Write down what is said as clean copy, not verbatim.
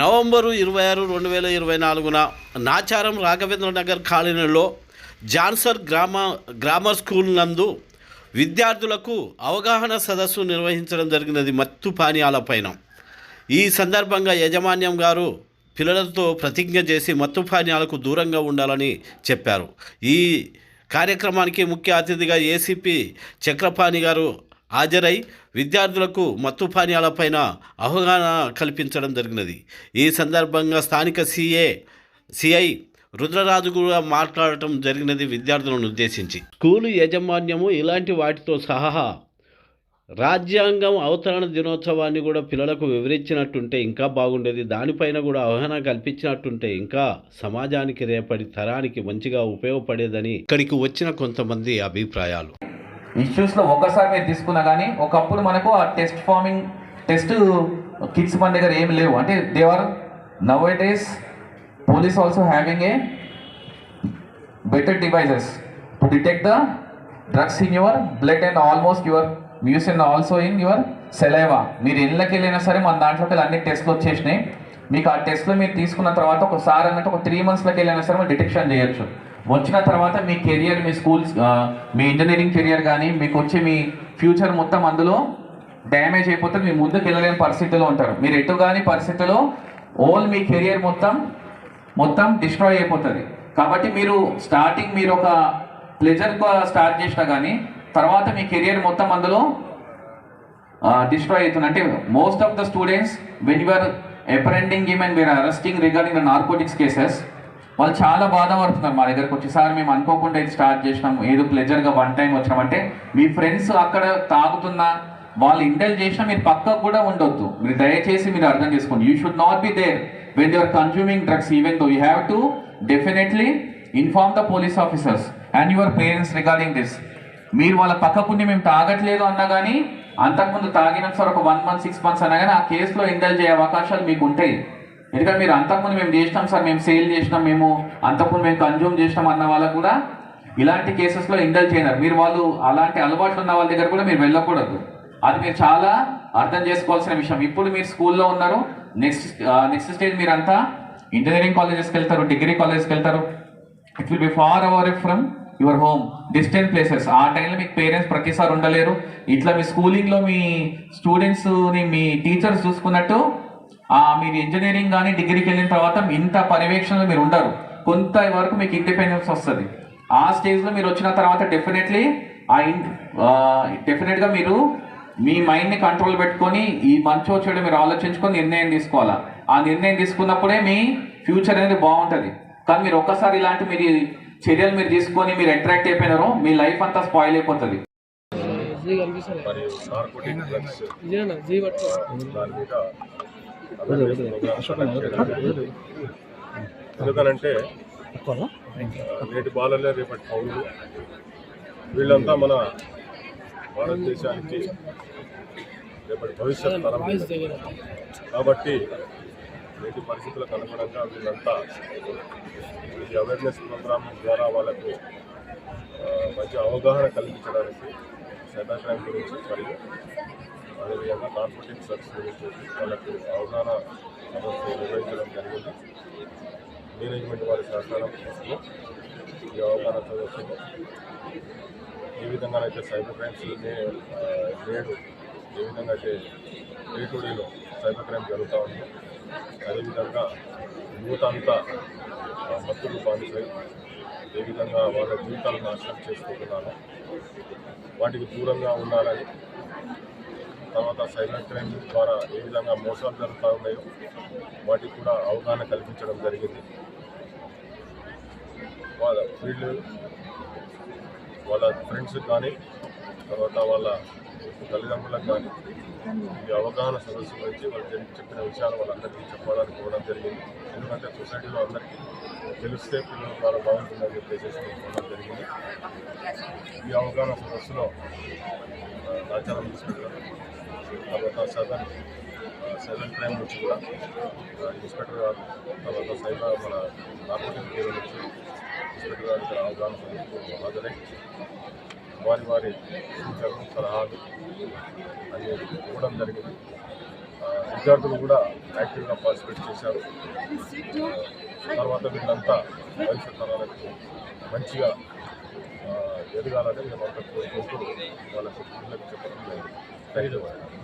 November 26, 2024న Nacharam రాఘవేంద్రనగర్ కాలనీలో జాన్సర్ grammar school నందు విద్యార్థులకు అవగాహన సదస్సు నిర్వహించడం జరిగినది మత్తు పానీయాలపైన. ఈ సందర్భంగా యాజమాన్యం గారు పిల్లలతో ప్రతిజ్ఞ చేసి మత్తు పానీయాలకు దూరంగా ఉండాలని చెప్పారు. ఈ కార్యక్రమానికి ముఖ్య అతిథిగా ఏసీపీ చక్రపాణి గారు హాజరై విద్యార్థులకు మత్తు పానీయాలపైన అవగాహన కల్పించడం జరిగినది. ఈ సందర్భంగా స్థానిక సిఐ రుద్రరాజు కూడా మాట్లాడటం జరిగినది విద్యార్థులను ఉద్దేశించి. స్కూలు యాజమాన్యము ఇలాంటి వాటితో సహా రాజ్యాంగం అవతరణ దినోత్సవాన్ని కూడా పిల్లలకు వివరించినట్టుంటే ఇంకా బాగుండేది. దానిపైన కూడా అవగాహన కల్పించినట్టుంటే ఇంకా సమాజానికి రేపటి తరానికి మంచిగా ఉపయోగపడేదని ఇక్కడికి వచ్చిన కొంతమంది అభిప్రాయాలు. ఇష్యూస్లో ఒకసారి మీరు తీసుకున్నా కానీ ఒకప్పుడు మనకు ఆ టెస్ట్ కిట్స్ మన దగ్గర ఏమి లేవు. అంటే there are now it is police also having a better devices to detect the drugs in your blood and almost your mucin also in your saliva. మీరు ఇళ్ళకి వెళ్ళినా సరే మన దాంట్లోకి అన్ని టెస్ట్లు వచ్చేసినాయి. మీకు ఆ టెస్ట్లో మీరు తీసుకున్న తర్వాత ఒకసారి అన్నట్టు ఒక 3 monthsలోకి వెళ్ళినా సరే మీరు డిటెక్షన్ చేయొచ్చు. వచ్చిన తర్వాత మీ కెరియర్, మీ స్కూల్స్, మీ ఇంజనీరింగ్ కెరియర్ కానీ మీకు వచ్చే మీ ఫ్యూచర్ మొత్తం అందులో డ్యామేజ్ అయిపోతుంది. మీ ముందుకు వెళ్ళలేని పరిస్థితిలో ఉంటారు. మీరు ఎటు కానీ పరిస్థితిలో మీ కెరియర్ మొత్తం డిస్ట్రాయ్ అయిపోతుంది. కాబట్టి మీరు స్టార్టింగ్ మీరు ఒక ప్లెజర్గా స్టార్ట్ చేసినా కానీ తర్వాత మీ కెరియర్ మొత్తం అందులో డిస్ట్రాయ్ అవుతుంది. అంటే most of the students when you are apprehending him and we are arresting regarding the narcotics cases, వాళ్ళు చాలా బాధపడుతున్నారు. మా దగ్గరకు వచ్చేసారి మేము అనుకోకుండా ఇది స్టార్ట్ చేసినాం, ఏదో ప్లెజర్గా 1 time వచ్చినామంటే మీ ఫ్రెండ్స్ అక్కడ తాగుతున్నా వాళ్ళు ఇండల్జ్ చేసినా మీరు పక్కకు కూడా ఉండొద్దు. మీరు దయచేసి మీరు అర్థం చేసుకోండి. You should not be there when they are consuming drugs. Even though you have to definitely inform the police officers and your parents regarding this. మీరు వాళ్ళ పక్కకుండి మేము తాగట్లేదు అన్నా కానీ అంతకుముందు తాగినాం సార్ ఒక 1 month 6 months అన్నా కానీ ఆ కేసులో ఇండల్జ్ అయ్యే అవకాశాలు మీకు ఉంటాయి. ఎందుకంటే మీరు అంతకుముందు మేము చేసినాం సార్, మేము సేల్ చేసినాం, మేము అంతకుముందు మేము కన్జ్యూమ్ చేసినాం అన్న వాళ్ళకు కూడా ఇలాంటి కేసెస్లో ఇండల్జ్ చేయనారు. మీరు వాళ్ళు అలాంటి అలవాట్లు ఉన్న వాళ్ళ దగ్గర కూడా మీరు వెళ్ళకూడదు. అది మీరు చాలా అర్థం చేసుకోవాల్సిన విషయం. ఇప్పుడు మీరు స్కూల్లో ఉన్నారు, నెక్స్ట్ స్టేజ్ మీరంతా ఇంజనీరింగ్ కాలేజెస్కి వెళ్తారు, డిగ్రీ కాలేజ్కి వెళ్తారు. It will be for our from your home, distant places. ఆ టైంలో మీకు పేరెంట్స్ ప్రతిసారి ఉండలేరు. ఇట్లా మీ స్కూలింగ్లో మీ స్టూడెంట్స్ని మీ టీచర్స్ చూసుకున్నట్టు మీరు ఇంజనీరింగ్ కానీ డిగ్రీకి వెళ్ళిన తర్వాత ఇంత పర్యవేక్షణలో మీరు ఉండరు. కొంత వరకు మీకు ఇండిపెండెన్స్ వస్తుంది. ఆ స్టేజ్లో మీరు వచ్చిన తర్వాత డెఫినెట్గా మీరు మీ మైండ్ని కంట్రోల్ పెట్టుకొని ఈ మంచో చెడు మీరు ఆలోచించుకొని నిర్ణయం తీసుకోవాలా. ఆ నిర్ణయం తీసుకున్నప్పుడే మీ ఫ్యూచర్ అనేది బాగుంటుంది. కానీ మీరు ఒక్కసారి ఇలాంటి చర్యలు మీరు తీసుకొని మీరు అట్రాక్ట్ అయిపోయినారో మీ లైఫ్ అంతా స్పాయిల్ అయిపోతుంది. ఎందుకనంటే నేటి బాలలే రేపటి పౌరులు. వీళ్ళంతా మన భారతదేశానికి రేపటి భవిష్యత్ తరం. కాబట్టి నేటి పరిస్థితులకు అనుగుణంగా వీళ్ళంతా ఈ అవేర్నెస్ ప్రోగ్రామ్ ద్వారా వాళ్ళకు మంచి అవగాహన కల్పించడానికి సైబర్ క్రైమ్ గురించి మరియు అదేవిధంగా నార్కోటిక్ డ్రగ్స్ గురించి వాళ్ళకు అవగాహన నిర్వహించడం జరిగింది. మేనేజ్మెంట్ వారి సహకారం ఈ అవగాహన సదస్సులో ఏ విధంగానైతే సైబర్ క్రైమ్స్ నేడు ఏ విధంగా అయితే డే టు డేలో సైబర్ క్రైమ్ జరుగుతూ ఉంది, అదేవిధంగా యువత అంతా మత్తులు బాధితులై ఏ విధంగా వాళ్ళ జీవితాలను నాశనం చేసుకుంటున్నారో వాటికి దూరంగా ఉండాలని, తర్వాత సైబర్ క్రైమ్ ద్వారా ఏ విధంగా మోసాలు జరుగుతూ ఉన్నాయో వాటికి కూడా అవగాహన కల్పించడం జరిగింది. వీళ్ళు వాళ్ళ ఫ్రెండ్స్కి కానీ తర్వాత వాళ్ళ తల్లిదండ్రులకు కానీ ఈ అవగాహన సదస్సు గురించి వాళ్ళు చెప్పిన విషయాలు వాళ్ళందరికీ చెప్పడానికి ఇవ్వడం జరిగింది. ఎందుకంటే సొసైటీలో అందరికీ తెలిస్తే పిల్లల ద్వారా బాగుంటుందని చెప్పేసి ఇవ్వడం జరిగింది. ఈ అవగాహన సదస్సులో ఆచారం తీసుకుంటారు. తర్వాత సైబర్ క్రైమ్ నుంచి కూడా ఇన్స్పెక్టర్ గారు, తర్వాత మన నార్కోటిక్ బ్యూరో నుంచి ఇన్స్పెక్టర్ గారు అవగాహన సదస్సుకు హాజరై వారి వారి సూచనలు సలహాలు అన్ని ఇవ్వడం జరిగింది. విద్యార్థులు కూడా యాక్టివ్గా పార్టిసిపేట్ చేశారు. తర్వాత వీళ్ళంతా భవిష్యత్ తరాలకు మంచిగా ఎదగాలని మేమంతా కోరుకుంటూ వాళ్ళకు చెప్పడం జరిగింది. ధన్యవాదాలు.